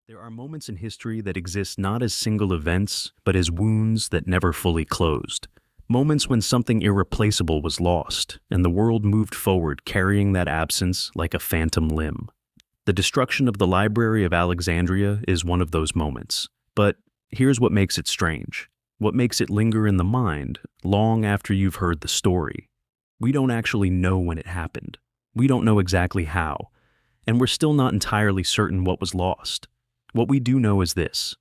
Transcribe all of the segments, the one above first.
There are moments in history that exist not as single events, but as wounds that never fully closed. Moments when something irreplaceable was lost, and the world moved forward carrying that absence like a phantom limb. The destruction of the Library of Alexandria is one of those moments. But here's what makes it strange. What makes it linger in the mind long after you've heard the story. We don't actually know when it happened. We don't know exactly how. And we're still not entirely certain what was lost. What we do know is this.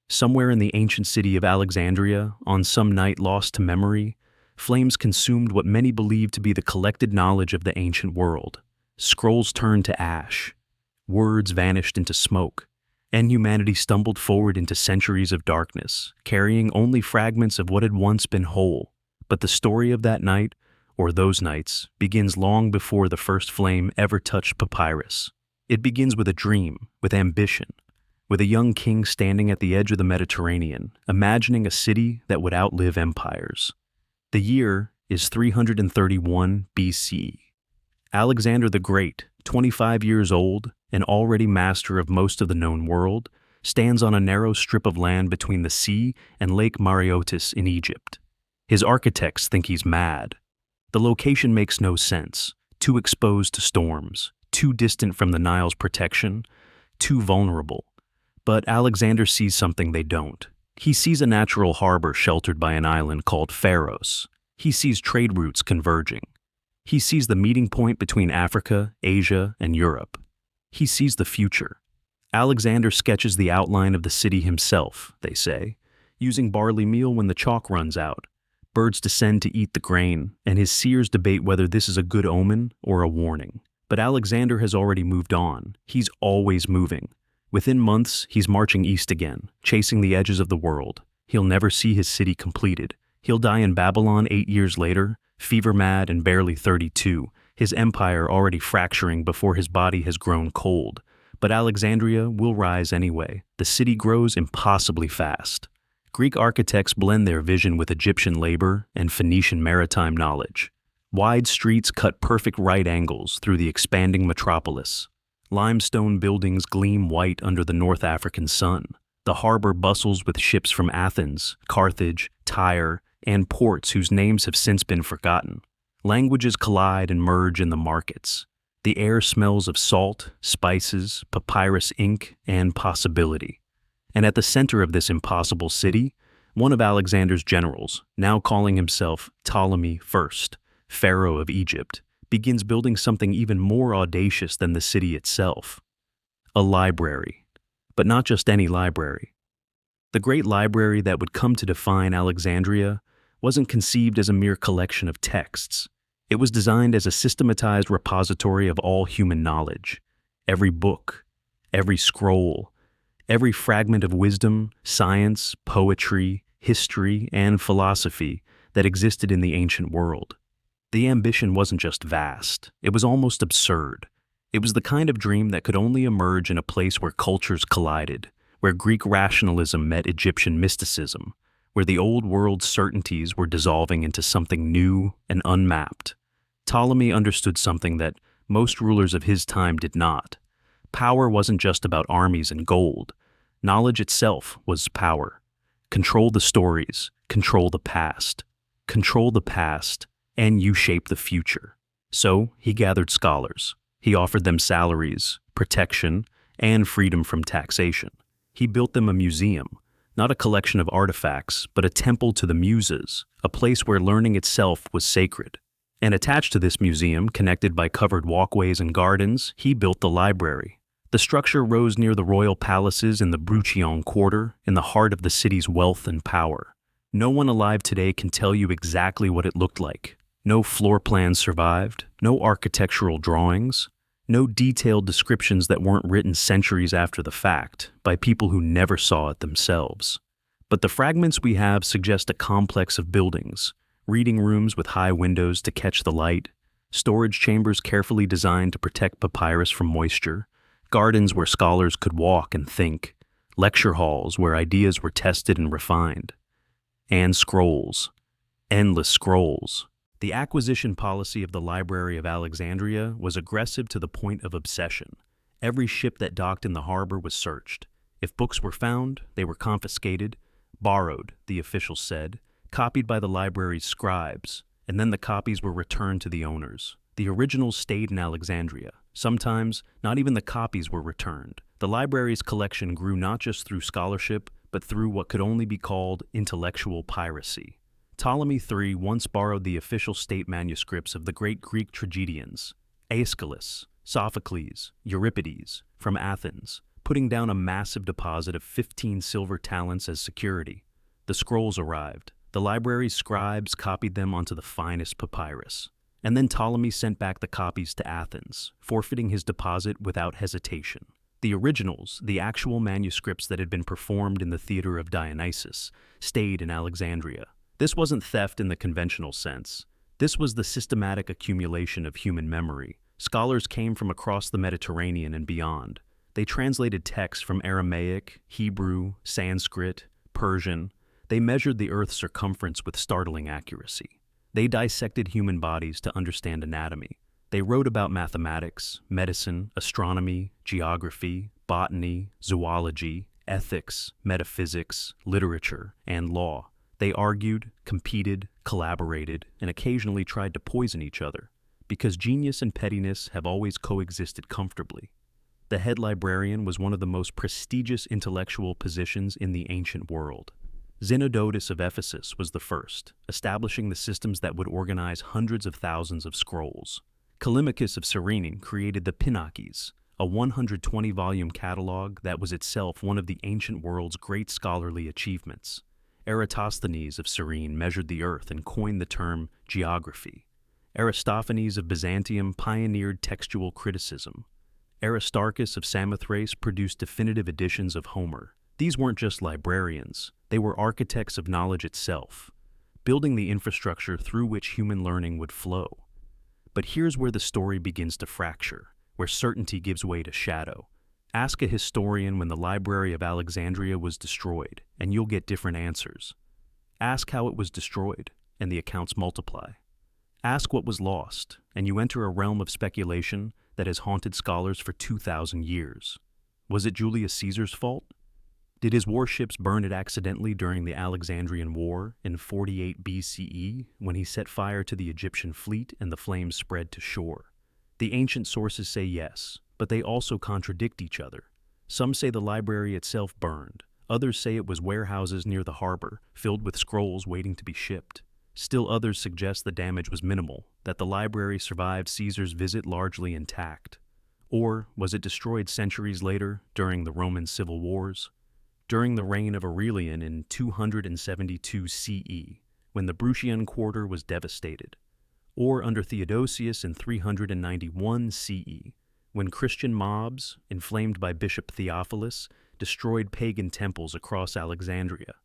Somewhere in the ancient city of Alexandria, on some night lost to memory, flames consumed what many believed to be the collected knowledge of the ancient world. Scrolls turned to ash. Words vanished into smoke. And humanity stumbled forward into centuries of darkness, carrying only fragments of what had once been whole. But the story of that night, or those nights, begins long before the first flame ever touched papyrus. It begins with a dream, with ambition, with a young king standing at the edge of the Mediterranean, imagining a city that would outlive empires. The year is 331 BC. Alexander the Great, 25 years old and already master of most of the known world, stands on a narrow strip of land between the sea and Lake Mareotis in Egypt. His architects think he's mad. The location makes no sense, too exposed to storms, too distant from the Nile's protection, too vulnerable. But Alexander sees something they don't. He sees a natural harbor sheltered by an island called Pharos. He sees trade routes converging. He sees the meeting point between Africa, Asia, and Europe. He sees the future. Alexander sketches the outline of the city himself, they say, using barley meal when the chalk runs out. Birds descend to eat the grain, and his seers debate whether this is a good omen or a warning. But Alexander has already moved on. He's always moving. Within months, he's marching east again, chasing the edges of the world. He'll never see his city completed. He'll die in Babylon 8 years later, fever-mad and barely 32, his empire already fracturing before his body has grown cold. But Alexandria will rise anyway. The city grows impossibly fast. Greek architects blend their vision with Egyptian labor and Phoenician maritime knowledge. Wide streets cut perfect right angles through the expanding metropolis. Limestone buildings gleam white under the North African sun. The harbor bustles with ships from Athens, Carthage, Tyre, and ports whose names have since been forgotten. Languages collide and merge in the markets. The air smells of salt, spices, papyrus ink, and possibility. And at the center of this impossible city, one of Alexander's generals, now calling himself Ptolemy I, Pharaoh of Egypt, begins building something even more audacious than the city itself. A library. But not just any library. The great library that would come to define Alexandria wasn't conceived as a mere collection of texts. It was designed as a systematized repository of all human knowledge. Every book, every scroll, every fragment of wisdom, science, poetry, history, and philosophy that existed in the ancient world. The ambition wasn't just vast, it was almost absurd. It was the kind of dream that could only emerge in a place where cultures collided, where Greek rationalism met Egyptian mysticism, where the old world's certainties were dissolving into something new and unmapped. Ptolemy understood something that most rulers of his time did not. Power wasn't just about armies and gold. Knowledge itself was power. Control the stories, control the past. Control the past, and you shape the future. So he gathered scholars. He offered them salaries, protection, and freedom from taxation. He built them a museum, not a collection of artifacts, but a temple to the muses, a place where learning itself was sacred. And attached to this museum, connected by covered walkways and gardens, he built the library. The structure rose near the royal palaces in the Bruchion quarter, in the heart of the city's wealth and power. No one alive today can tell you exactly what it looked like. No floor plans survived, no architectural drawings, no detailed descriptions that weren't written centuries after the fact by people who never saw it themselves. But the fragments we have suggest a complex of buildings, reading rooms with high windows to catch the light, storage chambers carefully designed to protect papyrus from moisture, gardens where scholars could walk and think, lecture halls where ideas were tested and refined, and scrolls, endless scrolls. The acquisition policy of the Library of Alexandria was aggressive to the point of obsession. Every ship that docked in the harbor was searched. If books were found, they were confiscated, borrowed, the officials said, copied by the library's scribes, and then the copies were returned to the owners. The originals stayed in Alexandria. Sometimes, not even the copies were returned. The library's collection grew not just through scholarship, but through what could only be called intellectual piracy. Ptolemy III once borrowed the official state manuscripts of the great Greek tragedians, Aeschylus, Sophocles, Euripides, from Athens, putting down a massive deposit of 15 silver talents as security. The scrolls arrived. The library's scribes copied them onto the finest papyrus. And then Ptolemy sent back the copies to Athens, forfeiting his deposit without hesitation. The originals, the actual manuscripts that had been performed in the theater of Dionysus, stayed in Alexandria. This wasn't theft in the conventional sense. This was the systematic accumulation of human memory. Scholars came from across the Mediterranean and beyond. They translated texts from Aramaic, Hebrew, Sanskrit, Persian. They measured the Earth's circumference with startling accuracy. They dissected human bodies to understand anatomy. They wrote about mathematics, medicine, astronomy, geography, botany, zoology, ethics, metaphysics, literature, and law. They argued, competed, collaborated, and occasionally tried to poison each other, because genius and pettiness have always coexisted comfortably. The head librarian was one of the most prestigious intellectual positions in the ancient world. Zenodotus of Ephesus was the first, establishing the systems that would organize hundreds of thousands of scrolls. Callimachus of Cyrene created the Pinakes, a 120-volume catalog that was itself one of the ancient world's great scholarly achievements. Eratosthenes of Cyrene measured the earth and coined the term geography. Aristophanes of Byzantium pioneered textual criticism. Aristarchus of Samothrace produced definitive editions of Homer. These weren't just librarians, they were architects of knowledge itself, building the infrastructure through which human learning would flow. But here's where the story begins to fracture, where certainty gives way to shadow. Ask a historian when the Library of Alexandria was destroyed, and you'll get different answers. Ask how it was destroyed, and the accounts multiply. Ask what was lost, and you enter a realm of speculation that has haunted scholars for 2,000 years. Was it Julius Caesar's fault? Did his warships burn it accidentally during the Alexandrian War in 48 BCE when he set fire to the Egyptian fleet and the flames spread to shore? The ancient sources say yes, but they also contradict each other. Some say the library itself burned. Others say it was warehouses near the harbor, filled with scrolls waiting to be shipped. Still others suggest the damage was minimal, that the library survived Caesar's visit largely intact. Or was it destroyed centuries later, during the Roman civil wars? During the reign of Aurelian in 272 CE, when the Bruttian quarter was devastated? Or under Theodosius in 391 CE, when Christian mobs, inflamed by Bishop Theophilus, destroyed pagan temples across Alexandria?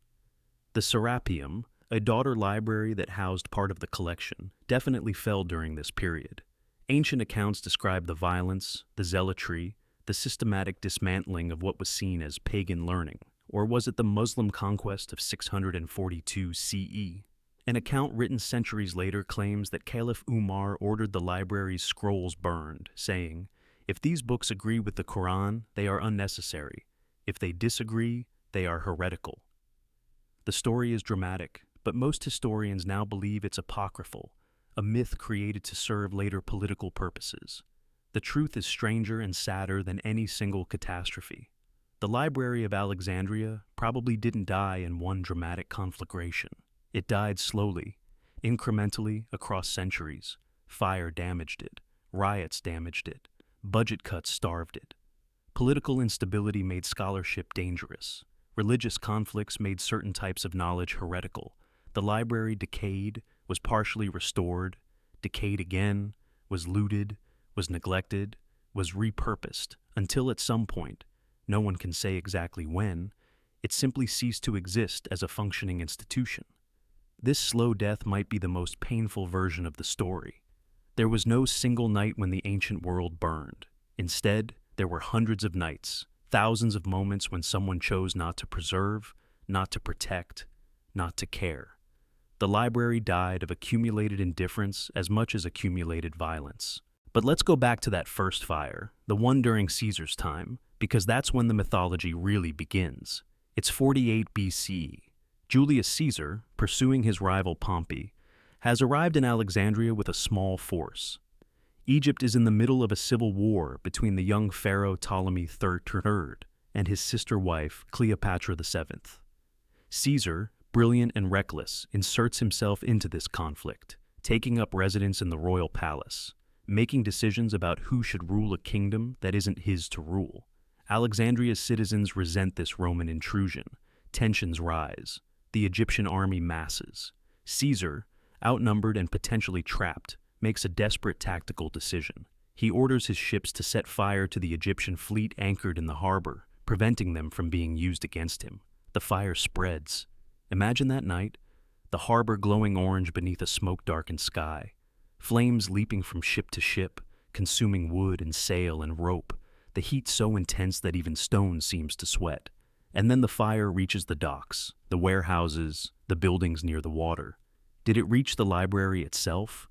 The Serapeum, a daughter library that housed part of the collection, definitely fell during this period. Ancient accounts describe the violence, the zealotry, the systematic dismantling of what was seen as pagan learning. Or was it the Muslim conquest of 642 CE? An account written centuries later claims that Caliph Umar ordered the library's scrolls burned, saying, "If these books agree with the Quran, they are unnecessary. If they disagree, they are heretical." The story is dramatic, but most historians now believe it's apocryphal, a myth created to serve later political purposes. The truth is stranger and sadder than any single catastrophe. The Library of Alexandria probably didn't die in one dramatic conflagration. It died slowly, incrementally across centuries. Fire damaged it. Riots damaged it. Budget cuts starved it. Political instability made scholarship dangerous. Religious conflicts made certain types of knowledge heretical. The library decayed, was partially restored, decayed again, was looted, was neglected, was repurposed, until at some point, no one can say exactly when, it simply ceased to exist as a functioning institution. This slow death might be the most painful version of the story. There was no single night when the ancient world burned. Instead, there were hundreds of nights, thousands of moments when someone chose not to preserve, not to protect, not to care. The library died of accumulated indifference as much as accumulated violence. But let's go back to that first fire, the one during Caesar's time, because that's when the mythology really begins. It's 48 BCE. Julius Caesar, pursuing his rival Pompey, has arrived in Alexandria with a small force. Egypt is in the middle of a civil war between the young pharaoh Ptolemy III and his sister wife Cleopatra VII. Caesar, brilliant and reckless, inserts himself into this conflict, taking up residence in the royal palace, making decisions about who should rule a kingdom that isn't his to rule. Alexandria's citizens resent this Roman intrusion. Tensions rise. The Egyptian army masses. Caesar, outnumbered and potentially trapped, makes a desperate tactical decision. He orders his ships to set fire to the Egyptian fleet anchored in the harbor, preventing them from being used against him. The fire spreads. Imagine that night, the harbor glowing orange beneath a smoke-darkened sky, flames leaping from ship to ship, consuming wood and sail and rope, the heat so intense that even stone seems to sweat. And then the fire reaches the docks, the warehouses, the buildings near the water. Did it reach the library itself?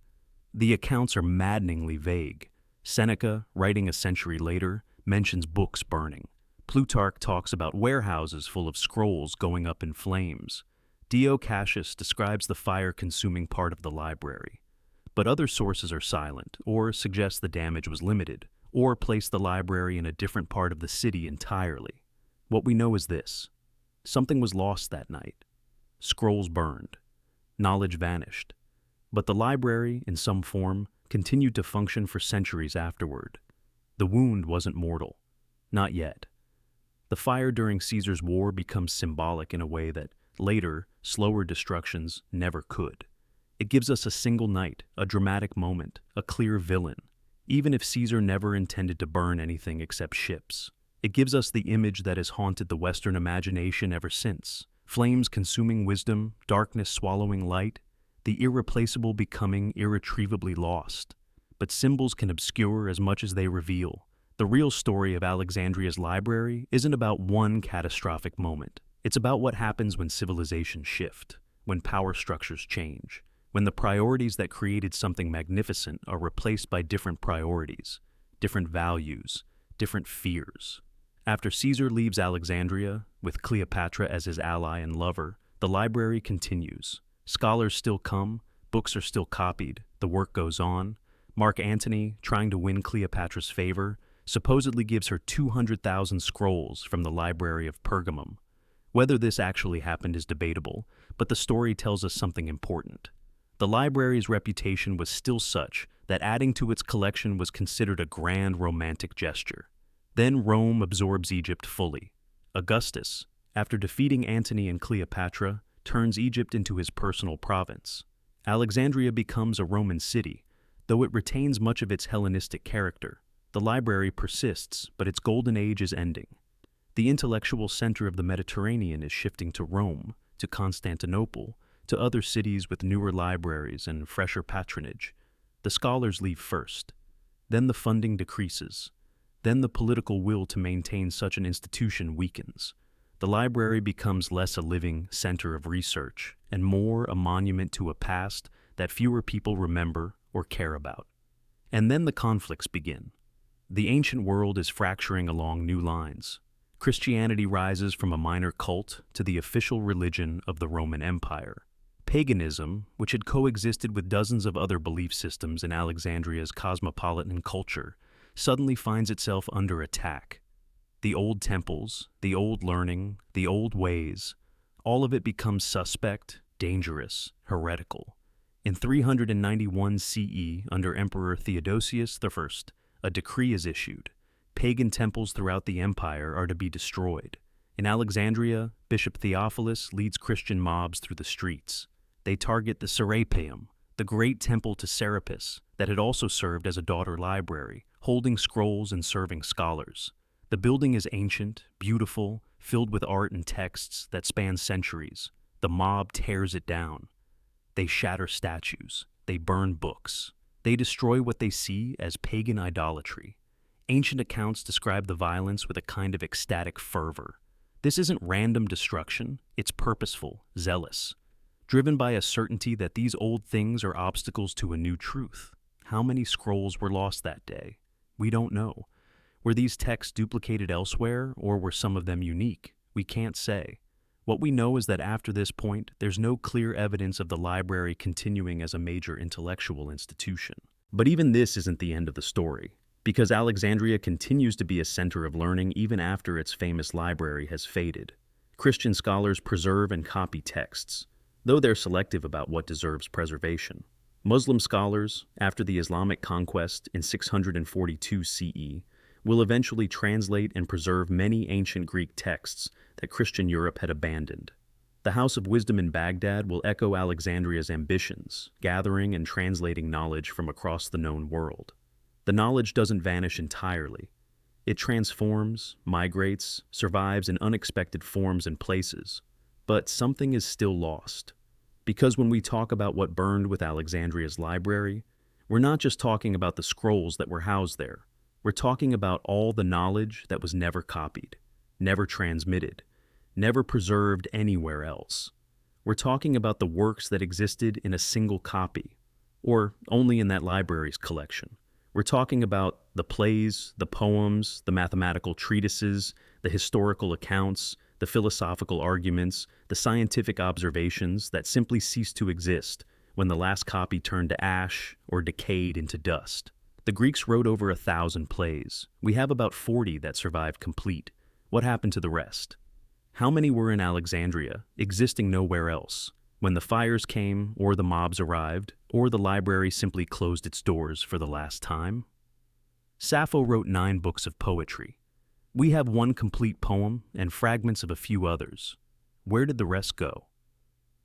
The accounts are maddeningly vague. Seneca, writing a century later, mentions books burning. Plutarch talks about warehouses full of scrolls going up in flames. Dio Cassius describes the fire-consuming part of the library. But other sources are silent, or suggest the damage was limited, or place the library in a different part of the city entirely. What we know is this: something was lost that night. Scrolls burned. Knowledge vanished. But the library, in some form, continued to function for centuries afterward. The wound wasn't mortal. Not yet. The fire during Caesar's war becomes symbolic in a way that, later, slower destructions never could. It gives us a single night, a dramatic moment, a clear villain, even if Caesar never intended to burn anything except ships. It gives us the image that has haunted the Western imagination ever since: flames consuming wisdom, darkness swallowing light, the irreplaceable becoming irretrievably lost. But symbols can obscure as much as they reveal. The real story of Alexandria's library isn't about one catastrophic moment. It's about what happens when civilizations shift, when power structures change, when the priorities that created something magnificent are replaced by different priorities, different values, different fears. After Caesar leaves Alexandria, with Cleopatra as his ally and lover, the library continues. Scholars still come, books are still copied, the work goes on. Mark Antony, trying to win Cleopatra's favor, supposedly gives her 200,000 scrolls from the Library of Pergamum. Whether this actually happened is debatable, but the story tells us something important. The library's reputation was still such that adding to its collection was considered a grand romantic gesture. Then Rome absorbs Egypt fully. Augustus, after defeating Antony and Cleopatra, turns Egypt into his personal province. Alexandria becomes a Roman city, though it retains much of its Hellenistic character. The library persists, but its golden age is ending. The intellectual center of the Mediterranean is shifting to Rome, to Constantinople, to other cities with newer libraries and fresher patronage. The scholars leave first. Then the funding decreases. Then the political will to maintain such an institution weakens. The library becomes less a living center of research and more a monument to a past that fewer people remember or care about. And then the conflicts begin. The ancient world is fracturing along new lines. Christianity rises from a minor cult to the official religion of the Roman Empire. Paganism, which had coexisted with dozens of other belief systems in Alexandria's cosmopolitan culture, suddenly finds itself under attack. The old temples, the old learning, the old ways, all of it becomes suspect, dangerous, heretical. In 391 CE, under Emperor Theodosius I, a decree is issued. Pagan temples throughout the empire are to be destroyed. In Alexandria, Bishop Theophilus leads Christian mobs through the streets. They target the Serapeum, the great temple to Serapis that had also served as a daughter library, holding scrolls and serving scholars. The building is ancient, beautiful, filled with art and texts that span centuries. The mob tears it down. They shatter statues. They burn books. They destroy what they see as pagan idolatry. Ancient accounts describe the violence with a kind of ecstatic fervor. This isn't random destruction, it's purposeful, zealous, driven by a certainty that these old things are obstacles to a new truth. How many scrolls were lost that day? We don't know. Were these texts duplicated elsewhere, or were some of them unique? We can't say. What we know is that after this point, there's no clear evidence of the library continuing as a major intellectual institution. But even this isn't the end of the story, because Alexandria continues to be a center of learning even after its famous library has faded. Christian scholars preserve and copy texts, though they're selective about what deserves preservation. Muslim scholars, after the Islamic conquest in 642 CE, will eventually translate and preserve many ancient Greek texts that Christian Europe had abandoned. The House of Wisdom in Baghdad will echo Alexandria's ambitions, gathering and translating knowledge from across the known world. The knowledge doesn't vanish entirely. It transforms, migrates, survives in unexpected forms and places. But something is still lost. Because when we talk about what burned with Alexandria's library, we're not just talking about the scrolls that were housed there. We're talking about all the knowledge that was never copied, never transmitted, never preserved anywhere else. We're talking about the works that existed in a single copy, or only in that library's collection. We're talking about the plays, the poems, the mathematical treatises, the historical accounts, the philosophical arguments, the scientific observations that simply ceased to exist when the last copy turned to ash or decayed into dust. The Greeks wrote over 1,000 plays. We have about 40 that survived complete. What happened to the rest? How many were in Alexandria, existing nowhere else, when the fires came, or the mobs arrived, or the library simply closed its doors for the last time? Sappho wrote 9 books of poetry. We have 1 complete poem and fragments of a few others. Where did the rest go?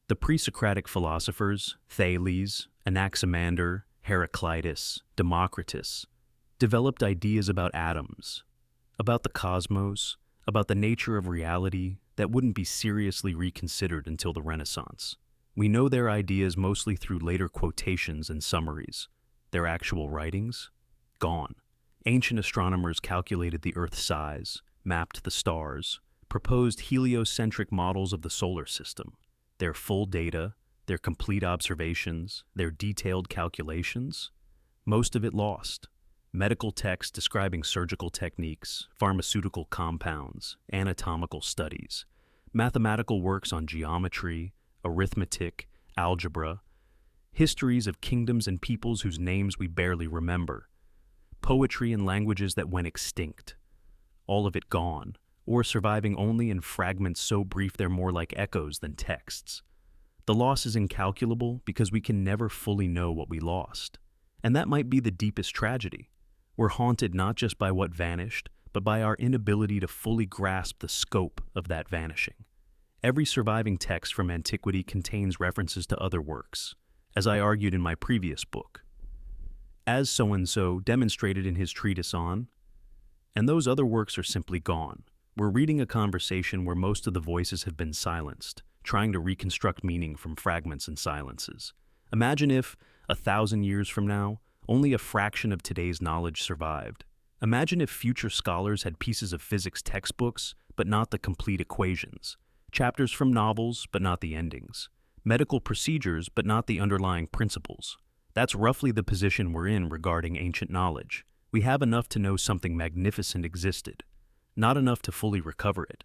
The pre-Socratic philosophers, Thales, Anaximander, Heraclitus, Democritus, developed ideas about atoms, about the cosmos, about the nature of reality that wouldn't be seriously reconsidered until the Renaissance. We know their ideas mostly through later quotations and summaries. Their actual writings? Gone. Ancient astronomers calculated the Earth's size, mapped the stars, proposed heliocentric models of the solar system. Their full data, their complete observations, their detailed calculations, most of it lost. Medical texts describing surgical techniques, pharmaceutical compounds, anatomical studies, mathematical works on geometry, arithmetic, algebra, histories of kingdoms and peoples whose names we barely remember, poetry in languages that went extinct, all of it gone, or surviving only in fragments so brief they're more like echoes than texts. The loss is incalculable because we can never fully know what we lost. And that might be the deepest tragedy. We're haunted not just by what vanished, but by our inability to fully grasp the scope of that vanishing. Every surviving text from antiquity contains references to other works, as I argued in my previous book. As so-and-so demonstrated in his treatise on, and those other works are simply gone. We're reading a conversation where most of the voices have been silenced, trying to reconstruct meaning from fragments and silences. Imagine if, 1,000 years from now, only a fraction of today's knowledge survived. Imagine if future scholars had pieces of physics textbooks, but not the complete equations, chapters from novels, but not the endings, medical procedures, but not the underlying principles. That's roughly the position we're in regarding ancient knowledge. We have enough to know something magnificent existed, not enough to fully recover it.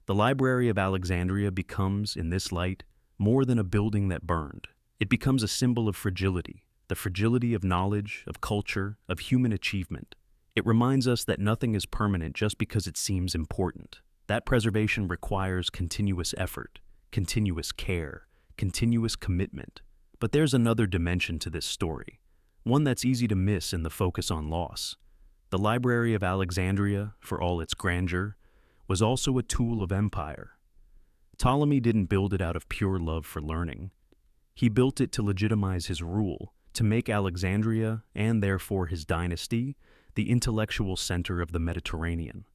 The Library of Alexandria becomes, in this light, more than a building that burned. It becomes a symbol of fragility, the fragility of knowledge, of culture, of human achievement. It reminds us that nothing is permanent just because it seems important. That preservation requires continuous effort, continuous care, continuous commitment. But there's another dimension to this story, one that's easy to miss in the focus on loss. The Library of Alexandria, for all its grandeur, was also a tool of empire. Ptolemy didn't build it out of pure love for learning. He built it to legitimize his rule, to make Alexandria, and therefore his dynasty, the intellectual center of the Mediterranean.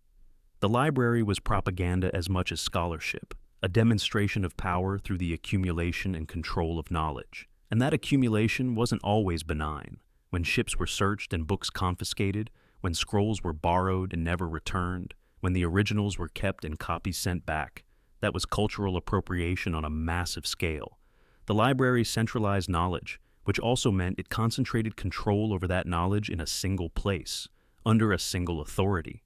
The library was propaganda as much as scholarship, a demonstration of power through the accumulation and control of knowledge. And that accumulation wasn't always benign. When ships were searched and books confiscated, when scrolls were borrowed and never returned, when the originals were kept and copies sent back, that was cultural appropriation on a massive scale. The library centralized knowledge, which also meant it concentrated control over that knowledge in a single place, under a single authority.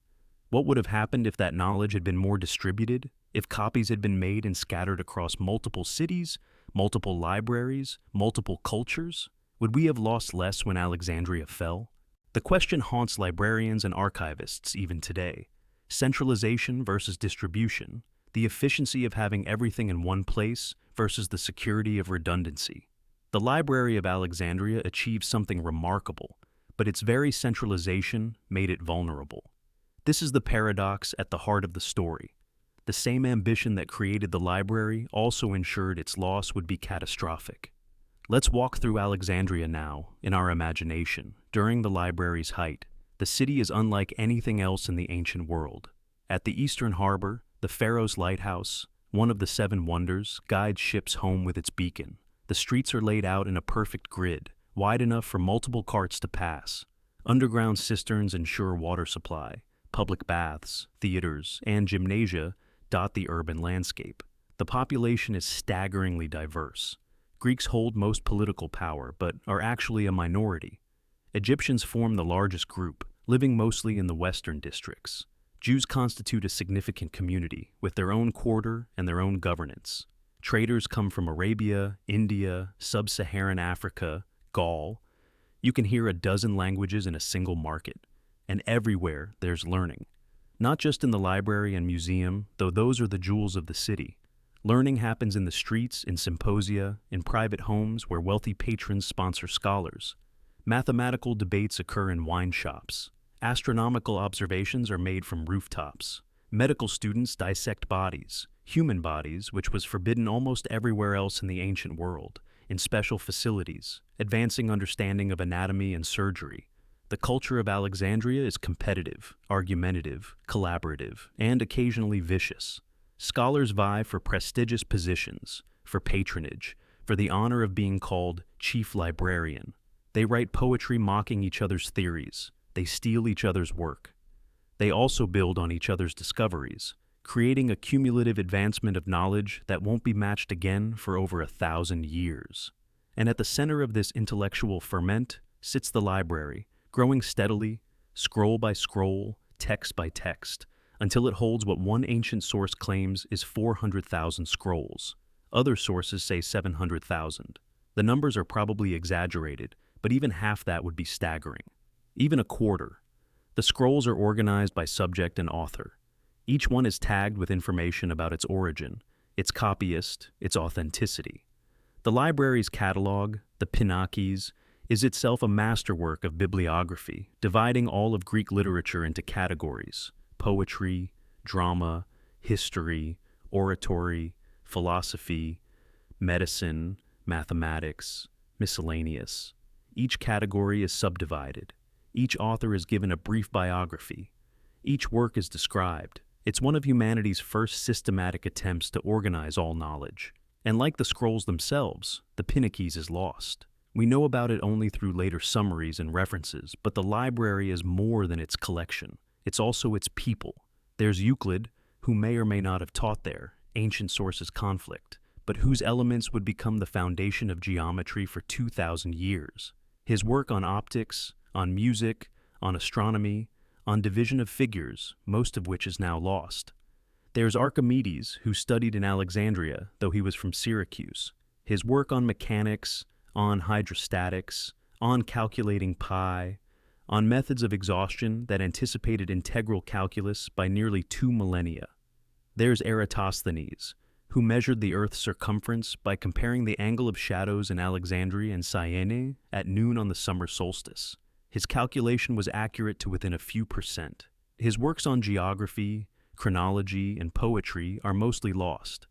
What would have happened if that knowledge had been more distributed? If copies had been made and scattered across multiple cities, multiple libraries, multiple cultures? Would we have lost less when Alexandria fell? The question haunts librarians and archivists even today. Centralization versus distribution, the efficiency of having everything in one place versus the security of redundancy. The Library of Alexandria achieved something remarkable, but its very centralization made it vulnerable. This is the paradox at the heart of the story. The same ambition that created the library also ensured its loss would be catastrophic. Let's walk through Alexandria now, in our imagination, during the library's height. The city is unlike anything else in the ancient world. At the eastern harbor, the Pharos Lighthouse, one of the seven wonders, guides ships home with its beacon. The streets are laid out in a perfect grid, wide enough for multiple carts to pass. Underground cisterns ensure water supply. Public baths, theaters, and gymnasia dot the urban landscape. The population is staggeringly diverse. Greeks hold most political power, but are actually a minority. Egyptians form the largest group, living mostly in the western districts. Jews constitute a significant community, with their own quarter and their own governance. Traders come from Arabia, India, sub-Saharan Africa, Gaul. You can hear a dozen languages in a single market. And everywhere there's learning. Not just in the library and museum, though those are the jewels of the city. Learning happens in the streets, in symposia, in private homes where wealthy patrons sponsor scholars. Mathematical debates occur in wine shops. Astronomical observations are made from rooftops. Medical students dissect bodies, human bodies, which was forbidden almost everywhere else in the ancient world, in special facilities, advancing understanding of anatomy and surgery. The culture of Alexandria is competitive, argumentative, collaborative, and occasionally vicious. Scholars vie for prestigious positions, for patronage, for the honor of being called chief librarian. They write poetry mocking each other's theories. They steal each other's work. They also build on each other's discoveries, creating a cumulative advancement of knowledge that won't be matched again for over 1,000 years. And at the center of this intellectual ferment sits the library, growing steadily, scroll by scroll, text by text, until it holds what one ancient source claims is 400,000 scrolls. Other sources say 700,000. The numbers are probably exaggerated, but even half that would be staggering. Even a quarter. The scrolls are organized by subject and author. Each one is tagged with information about its origin, its copyist, its authenticity. The library's catalog, the Pinakes, is itself a masterwork of bibliography, dividing all of Greek literature into categories: poetry, drama, history, oratory, philosophy, medicine, mathematics, miscellaneous. Each category is subdivided. Each author is given a brief biography. Each work is described. It's one of humanity's first systematic attempts to organize all knowledge. And like the scrolls themselves, the Pinakes is lost. We know about it only through later summaries and references, but the library is more than its collection. It's also its people. There's Euclid, who may or may not have taught there, ancient sources conflict, but whose elements would become the foundation of geometry for 2,000 years. His work on optics, on music, on astronomy, on division of figures, most of which is now lost. There's Archimedes, who studied in Alexandria, though he was from Syracuse. His work on mechanics, on hydrostatics, on calculating pi, on methods of exhaustion that anticipated integral calculus by nearly 2 millennia. There's Eratosthenes, who measured the Earth's circumference by comparing the angle of shadows in Alexandria and Syene at noon on the summer solstice. His calculation was accurate to within a few percent. His works on geography, chronology, and poetry are mostly lost.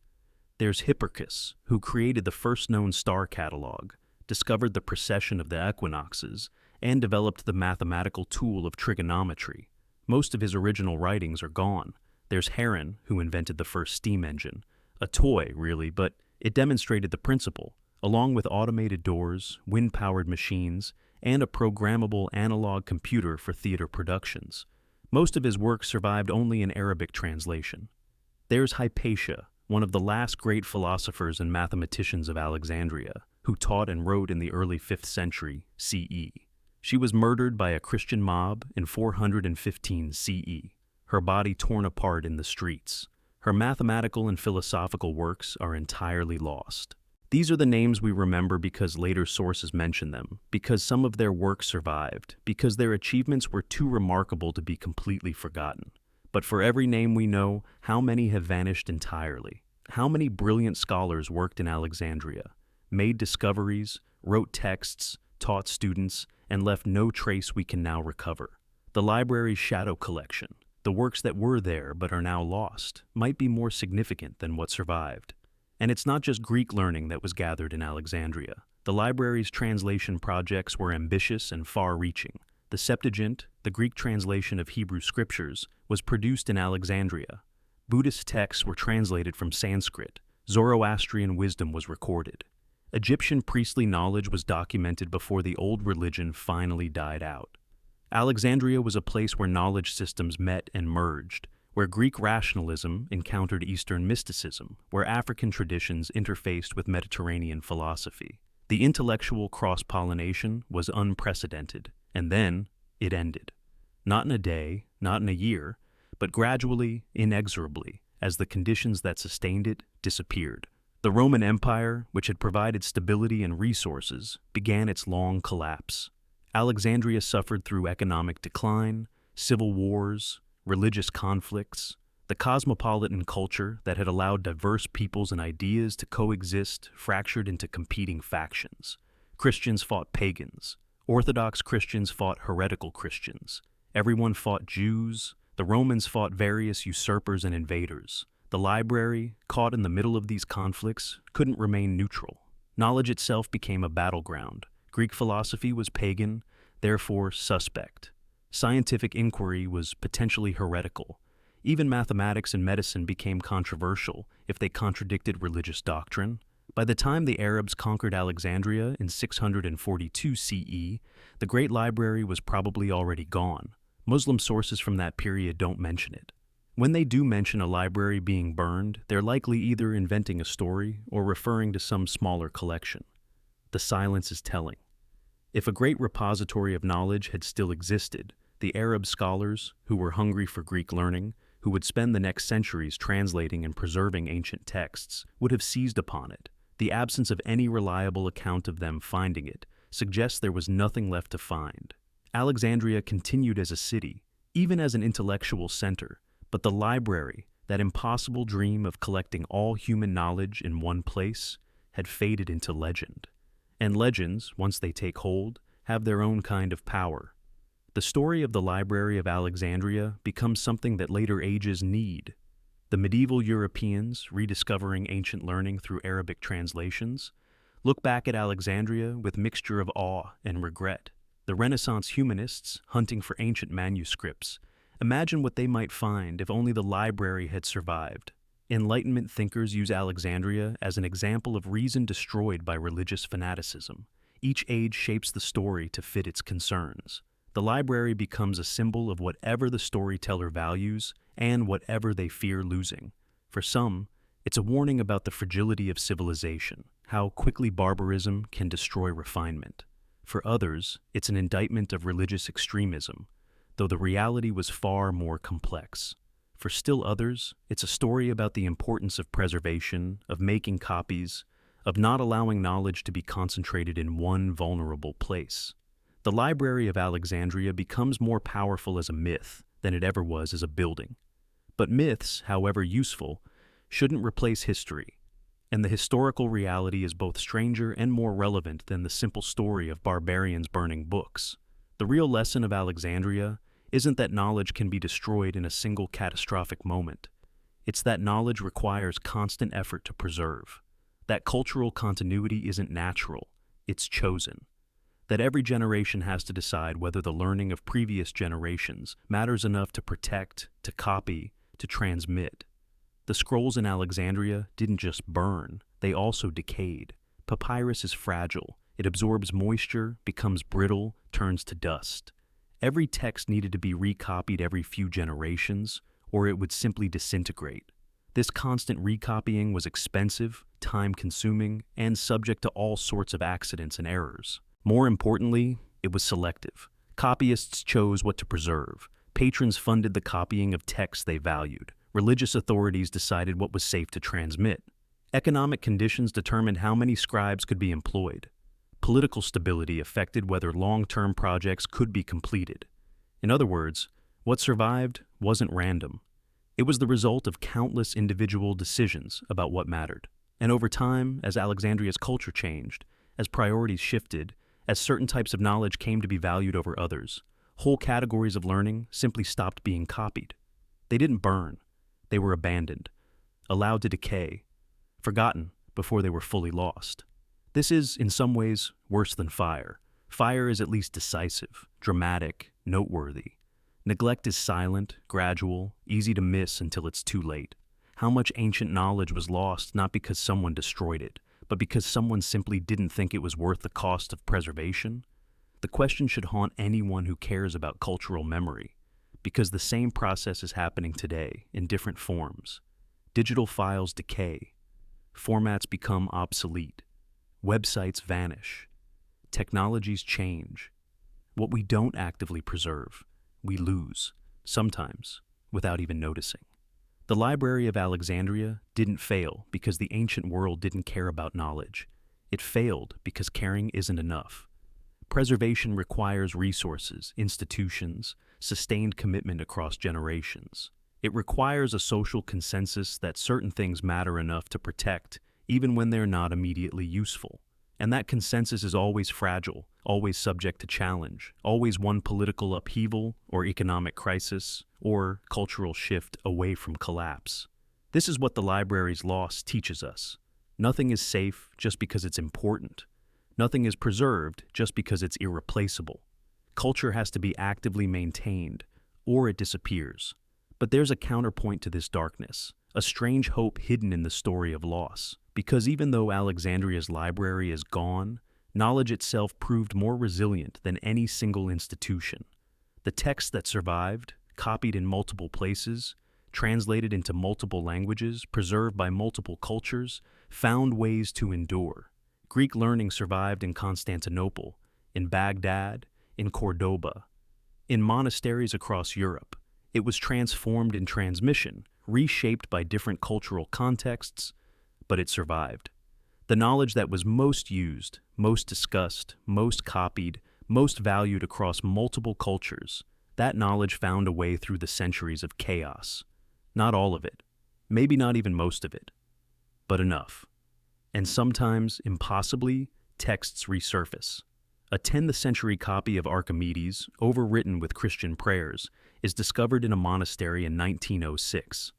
There's Hipparchus, who created the first known star catalog, discovered the precession of the equinoxes, and developed the mathematical tool of trigonometry. Most of his original writings are gone. There's Heron, who invented the first steam engine. A toy, really, but it demonstrated the principle, along with automated doors, wind-powered machines, and a programmable analog computer for theater productions. Most of his work survived only in Arabic translation. There's Hypatia, one of the last great philosophers and mathematicians of Alexandria, who taught and wrote in the early 5th century CE. She was murdered by a Christian mob in 415 CE. her body torn apart in the streets. Her mathematical and philosophical works are entirely lost. These are the names we remember because later sources mention them, because some of their work survived, because their achievements were too remarkable to be completely forgotten. But for every name we know, how many have vanished entirely? How many brilliant scholars worked in Alexandria, made discoveries, wrote texts, taught students, and left no trace we can now recover? The library's shadow collection, the works that were there but are now lost, might be more significant than what survived. And it's not just Greek learning that was gathered in Alexandria. The library's translation projects were ambitious and far-reaching. The Septuagint, the Greek translation of Hebrew scriptures, was produced in Alexandria. Buddhist texts were translated from Sanskrit. Zoroastrian wisdom was recorded. Egyptian priestly knowledge was documented before the old religion finally died out. Alexandria was a place where knowledge systems met and merged, where Greek rationalism encountered Eastern mysticism, where African traditions interfaced with Mediterranean philosophy. The intellectual cross-pollination was unprecedented, and then it ended. Not in a day, not in a year, but gradually, inexorably, as the conditions that sustained it disappeared. The Roman Empire, which had provided stability and resources, began its long collapse. Alexandria suffered through economic decline, civil wars, religious conflicts. The cosmopolitan culture that had allowed diverse peoples and ideas to coexist fractured into competing factions. Christians fought pagans. Orthodox Christians fought heretical Christians. Everyone fought Jews. The Romans fought various usurpers and invaders. The library, caught in the middle of these conflicts, couldn't remain neutral. Knowledge itself became a battleground. Greek philosophy was pagan, therefore suspect. Scientific inquiry was potentially heretical. Even mathematics and medicine became controversial if they contradicted religious doctrine. By the time the Arabs conquered Alexandria in 642 CE, the Great Library was probably already gone. Muslim sources from that period don't mention it. When they do mention a library being burned, they're likely either inventing a story or referring to some smaller collection. The silence is telling. If a great repository of knowledge had still existed, the Arab scholars, who were hungry for Greek learning, who would spend the next centuries translating and preserving ancient texts, would have seized upon it. The absence of any reliable account of them finding it suggests there was nothing left to find. Alexandria continued as a city, even as an intellectual center, but the library, that impossible dream of collecting all human knowledge in one place, had faded into legend. And legends, once they take hold, have their own kind of power. The story of the Library of Alexandria becomes something that later ages need. The medieval Europeans, rediscovering ancient learning through Arabic translations, look back at Alexandria with mixture of awe and regret. The Renaissance humanists, hunting for ancient manuscripts, imagine what they might find if only the library had survived. Enlightenment thinkers use Alexandria as an example of reason destroyed by religious fanaticism. Each age shapes the story to fit its concerns. The library becomes a symbol of whatever the storyteller values and whatever they fear losing. For some, it's a warning about the fragility of civilization, how quickly barbarism can destroy refinement. For others, it's an indictment of religious extremism, though the reality was far more complex. For still others, it's a story about the importance of preservation, of making copies, of not allowing knowledge to be concentrated in one vulnerable place. The Library of Alexandria becomes more powerful as a myth than it ever was as a building. But myths, however useful, shouldn't replace history, and the historical reality is both stranger and more relevant than the simple story of barbarians burning books. The real lesson of Alexandria isn't that knowledge can be destroyed in a single catastrophic moment. It's that knowledge requires constant effort to preserve. That cultural continuity isn't natural, it's chosen. That every generation has to decide whether the learning of previous generations matters enough to protect, to copy, to transmit. The scrolls in Alexandria didn't just burn, they also decayed. Papyrus is fragile. It absorbs moisture, becomes brittle, turns to dust. Every text needed to be recopied every few generations, or it would simply disintegrate. This constant recopying was expensive, time-consuming, and subject to all sorts of accidents and errors. More importantly, it was selective. Copyists chose what to preserve. Patrons funded the copying of texts they valued. Religious authorities decided what was safe to transmit. Economic conditions determined how many scribes could be employed. Political stability affected whether long-term projects could be completed. In other words, what survived wasn't random. It was the result of countless individual decisions about what mattered. And over time, as Alexandria's culture changed, as priorities shifted, as certain types of knowledge came to be valued over others, whole categories of learning simply stopped being copied. They didn't burn. They were abandoned, allowed to decay, forgotten before they were fully lost. This is, in some ways, worse than fire. Fire is at least decisive, dramatic, noteworthy. Neglect is silent, gradual, easy to miss until it's too late. How much ancient knowledge was lost not because someone destroyed it, but because someone simply didn't think it was worth the cost of preservation? The question should haunt anyone who cares about cultural memory, because the same process is happening today in different forms. Digital files decay. Formats become obsolete. Websites vanish. Technologies change. What we don't actively preserve, we lose, sometimes without even noticing. The Library of Alexandria didn't fail because the ancient world didn't care about knowledge. It failed because caring isn't enough. Preservation requires resources, institutions, sustained commitment across generations. It requires a social consensus that certain things matter enough to protect, even when they're not immediately useful. And that consensus is always fragile, always subject to challenge, always one political upheaval or economic crisis or cultural shift away from collapse. This is what the library's loss teaches us. Nothing is safe just because it's important. Nothing is preserved just because it's irreplaceable. Culture has to be actively maintained, or it disappears. But there's a counterpoint to this darkness, a strange hope hidden in the story of loss. Because even though Alexandria's library is gone, knowledge itself proved more resilient than any single institution. The texts that survived, copied in multiple places, translated into multiple languages, preserved by multiple cultures, found ways to endure. Greek learning survived in Constantinople, in Baghdad, in Cordoba, in monasteries across Europe. It was transformed in transmission, reshaped by different cultural contexts, but it survived. The knowledge that was most used, most discussed, most copied, most valued across multiple cultures, that knowledge found a way through the centuries of chaos. Not all of it, maybe not even most of it, but enough. And sometimes, impossibly, texts resurface. A 10th century copy of Archimedes, overwritten with Christian prayers, is discovered in a monastery in 1906.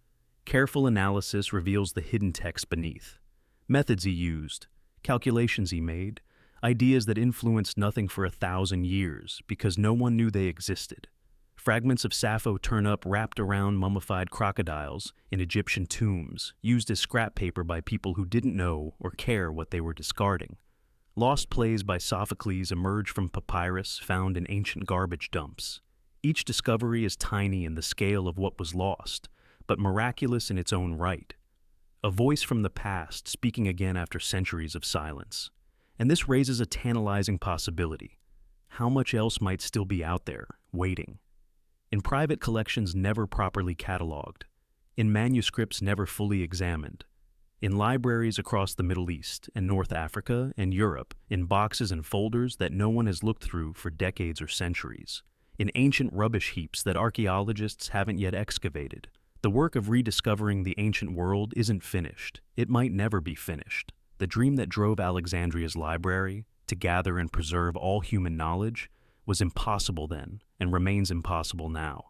Careful analysis reveals the hidden text beneath. Methods he used, calculations he made, ideas that influenced nothing for 1,000 years because no one knew they existed. Fragments of Sappho turn up wrapped around mummified crocodiles in Egyptian tombs, used as scrap paper by people who didn't know or care what they were discarding. Lost plays by Sophocles emerge from papyrus found in ancient garbage dumps. Each discovery is tiny in the scale of what was lost, but miraculous in its own right. A voice from the past speaking again after centuries of silence. And this raises a tantalizing possibility. How much else might still be out there, waiting? In private collections never properly cataloged. In manuscripts never fully examined. In libraries across the Middle East and North Africa and Europe, in boxes and folders that no one has looked through for decades or centuries. In ancient rubbish heaps that archaeologists haven't yet excavated. The work of rediscovering the ancient world isn't finished. It might never be finished. The dream that drove Alexandria's library, to gather and preserve all human knowledge, was impossible then and remains impossible now.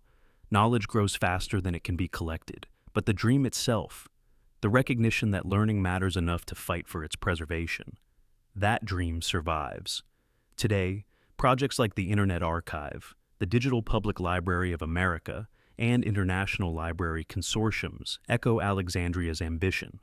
Knowledge grows faster than it can be collected, but the dream itself, the recognition that learning matters enough to fight for its preservation, that dream survives. Today, projects like the Internet Archive, the Digital Public Library of America, and international library consortiums echo Alexandria's ambition.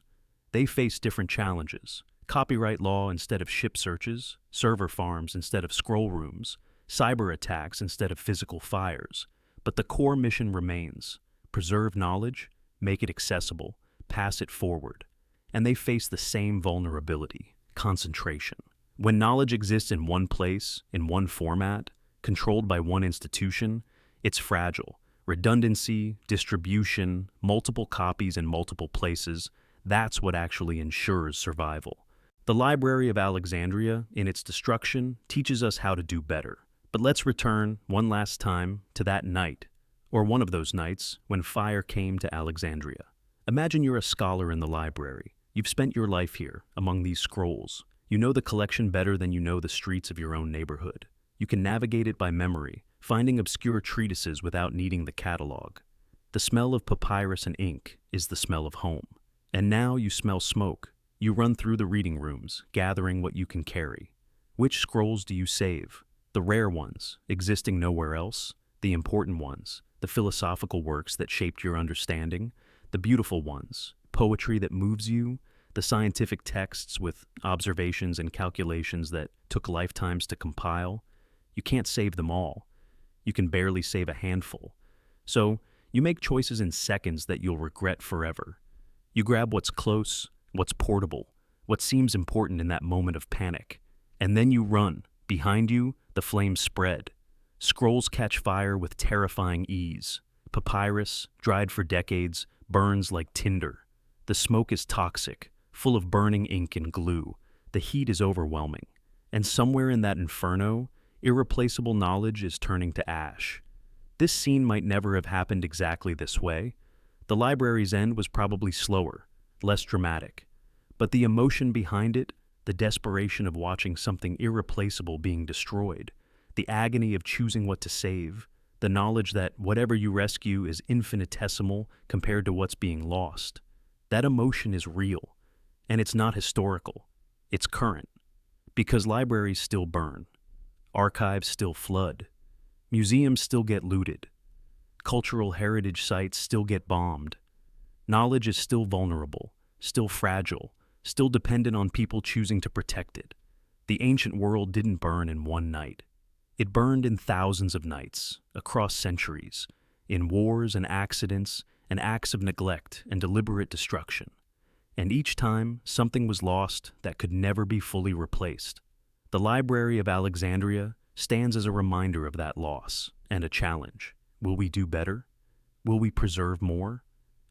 They face different challenges: copyright law instead of ship searches, server farms instead of scroll rooms, cyber attacks instead of physical fires. But the core mission remains: preserve knowledge, make it accessible, pass it forward. And they face the same vulnerability: concentration. When knowledge exists in one place, in one format, controlled by one institution, it's fragile, Redundancy, distribution, multiple copies in multiple places, that's what actually ensures survival. The Library of Alexandria, in its destruction, teaches us how to do better. But let's return, one last time, to that night, or one of those nights, when fire came to Alexandria. Imagine you're a scholar in the library. You've spent your life here, among these scrolls. You know the collection better than you know the streets of your own neighborhood. You can navigate it by memory, finding obscure treatises without needing the catalog. The smell of papyrus and ink is the smell of home. And now you smell smoke. You run through the reading rooms, gathering what you can carry. Which scrolls do you save? The rare ones, existing nowhere else? The important ones, the philosophical works that shaped your understanding? The beautiful ones, poetry that moves you? The scientific texts with observations and calculations that took lifetimes to compile? You can't save them all. You can barely save a handful. So, you make choices in seconds that you'll regret forever. You grab what's close, what's portable, what seems important in that moment of panic. And then you run. Behind you, the flames spread. Scrolls catch fire with terrifying ease. Papyrus, dried for decades, burns like tinder. The smoke is toxic, full of burning ink and glue. The heat is overwhelming. And somewhere in that inferno, irreplaceable knowledge is turning to ash. This scene might never have happened exactly this way. The library's end was probably slower, less dramatic. But the emotion behind it, the desperation of watching something irreplaceable being destroyed, the agony of choosing what to save, the knowledge that whatever you rescue is infinitesimal compared to what's being lost, that emotion is real. And it's not historical. It's current. Because libraries still burn. Archives still flood. Museums still get looted. Cultural heritage sites still get bombed. Knowledge is still vulnerable, still fragile, still dependent on people choosing to protect it. The ancient world didn't burn in one night. It burned in thousands of nights, across centuries, in wars and accidents and acts of neglect and deliberate destruction. And each time, something was lost that could never be fully replaced. The Library of Alexandria stands as a reminder of that loss and a challenge. Will we do better? Will we preserve more?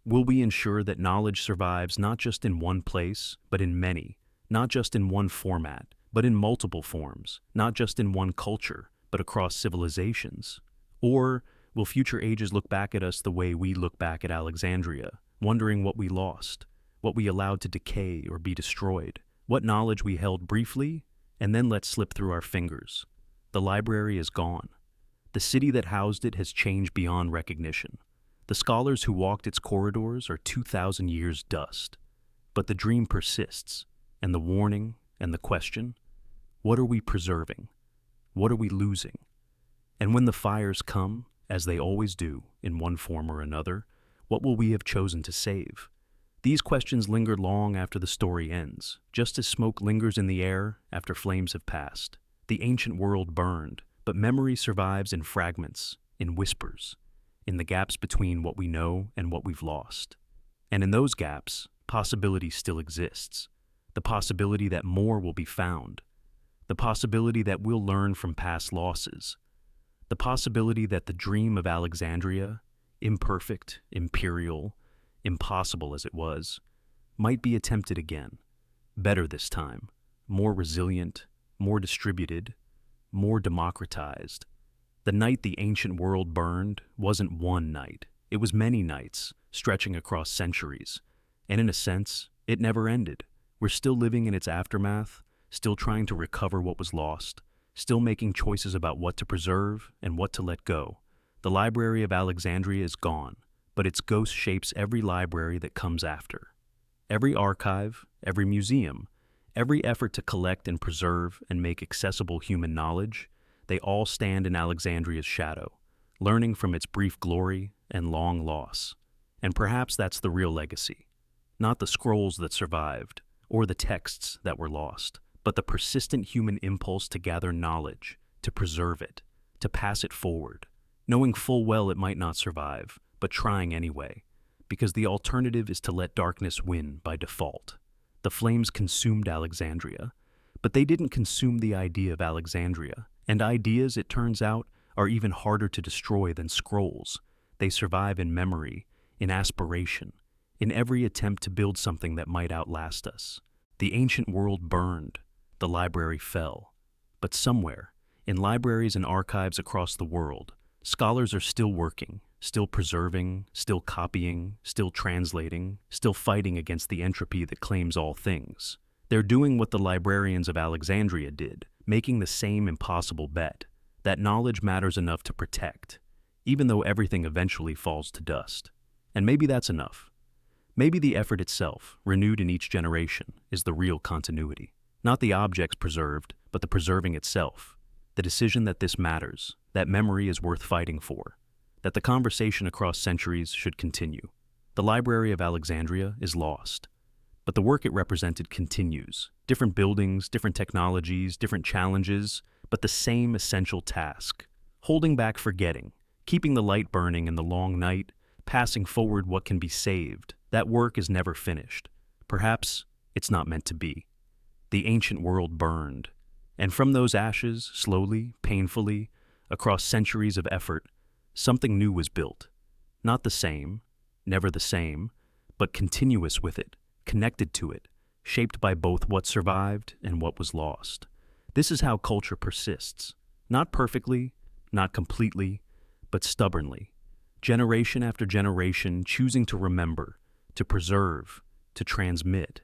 Will we ensure that knowledge survives not just in one place, but in many, not just in one format, but in multiple forms, not just in one culture, but across civilizations? Or will future ages look back at us the way we look back at Alexandria, wondering what we lost, what we allowed to decay or be destroyed, what knowledge we held briefly and then let slip through our fingers? The library is gone. The city that housed it has changed beyond recognition. The scholars who walked its corridors are 2,000 years dust. But the dream persists, and the warning and the question, what are we preserving? What are we losing? And when the fires come, as they always do, in one form or another, what will we have chosen to save? These questions linger long after the story ends, just as smoke lingers in the air after flames have passed. The ancient world burned, but memory survives in fragments, in whispers, in the gaps between what we know and what we've lost. And in those gaps, possibility still exists. The possibility that more will be found. The possibility that we'll learn from past losses. The possibility that the dream of Alexandria, imperfect, imperial, impossible as it was, might be attempted again, better this time, more resilient, more distributed, more democratized. The night the ancient world burned wasn't one night. It was many nights, stretching across centuries. And in a sense, it never ended. We're still living in its aftermath, still trying to recover what was lost, still making choices about what to preserve and what to let go. The Library of Alexandria is gone, but its ghost shapes every library that comes after. Every archive, every museum, every effort to collect and preserve and make accessible human knowledge, they all stand in Alexandria's shadow, learning from its brief glory and long loss. And perhaps that's the real legacy. Not the scrolls that survived, or the texts that were lost, but the persistent human impulse to gather knowledge, to preserve it, to pass it forward, knowing full well it might not survive, but trying anyway, because the alternative is to let darkness win by default. The flames consumed Alexandria, but they didn't consume the idea of Alexandria. And ideas, it turns out, are even harder to destroy than scrolls. They survive in memory, in aspiration, in every attempt to build something that might outlast us. The ancient world burned, the library fell. But somewhere, in libraries and archives across the world, scholars are still working, still preserving, still copying, still translating, still fighting against the entropy that claims all things. They're doing what the librarians of Alexandria did, making the same impossible bet, that knowledge matters enough to protect, even though everything eventually falls to dust. And maybe that's enough. Maybe the effort itself, renewed in each generation, is the real continuity. Not the objects preserved, but the preserving itself. The decision that this matters, that memory is worth fighting for, that the conversation across centuries should continue. The Library of Alexandria is lost, but the work it represented continues. Different buildings, different technologies, different challenges, but the same essential task. Holding back forgetting, keeping the light burning in the long night, passing forward what can be saved. That work is never finished. Perhaps it's not meant to be. The ancient world burned, and from those ashes, slowly, painfully, across centuries of effort, something new was built. Not the same, never the same, but continuous with it, connected to it, shaped by both what survived and what was lost. This is how culture persists. Not perfectly, not completely, but stubbornly. Generation after generation choosing to remember, to preserve, to transmit.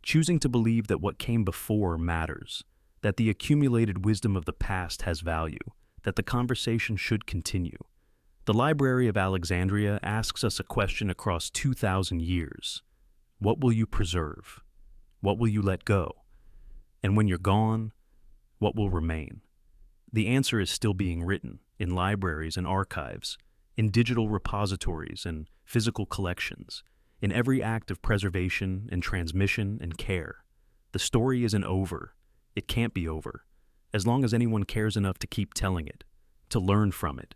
Choosing to believe that what came before matters, that the accumulated wisdom of the past has value, that the conversation should continue. The Library of Alexandria asks us a question across 2,000 years. What will you preserve? What will you let go? And when you're gone, what will remain? The answer is still being written in libraries and archives, in digital repositories and physical collections, in every act of preservation and transmission and care. The story isn't over. It can't be over, as long as anyone cares enough to keep telling it, to learn from it,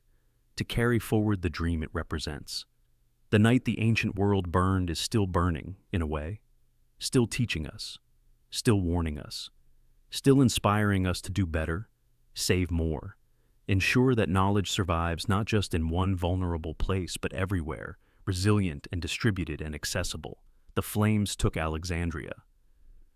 to carry forward the dream it represents. The night the ancient world burned is still burning, in a way, still teaching us, still warning us, still inspiring us to do better, save more, ensure that knowledge survives not just in one vulnerable place but everywhere, resilient and distributed and accessible. The flames took Alexandria.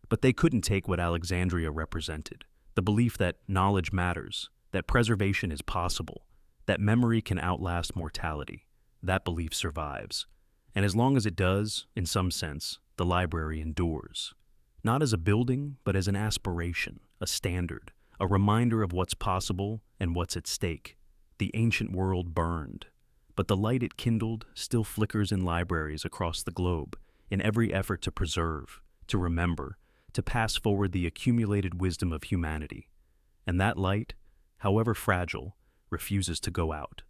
But they couldn't take what Alexandria represented, the belief that knowledge matters, that preservation is possible, that memory can outlast mortality. That belief survives. And as long as it does, in some sense, the library endures. Not as a building, but as an aspiration, a standard, a reminder of what's possible and what's at stake. The ancient world burned, but the light it kindled still flickers in libraries across the globe, in every effort to preserve, to remember, to pass forward the accumulated wisdom of humanity. And that light, however fragile, refuses to go out.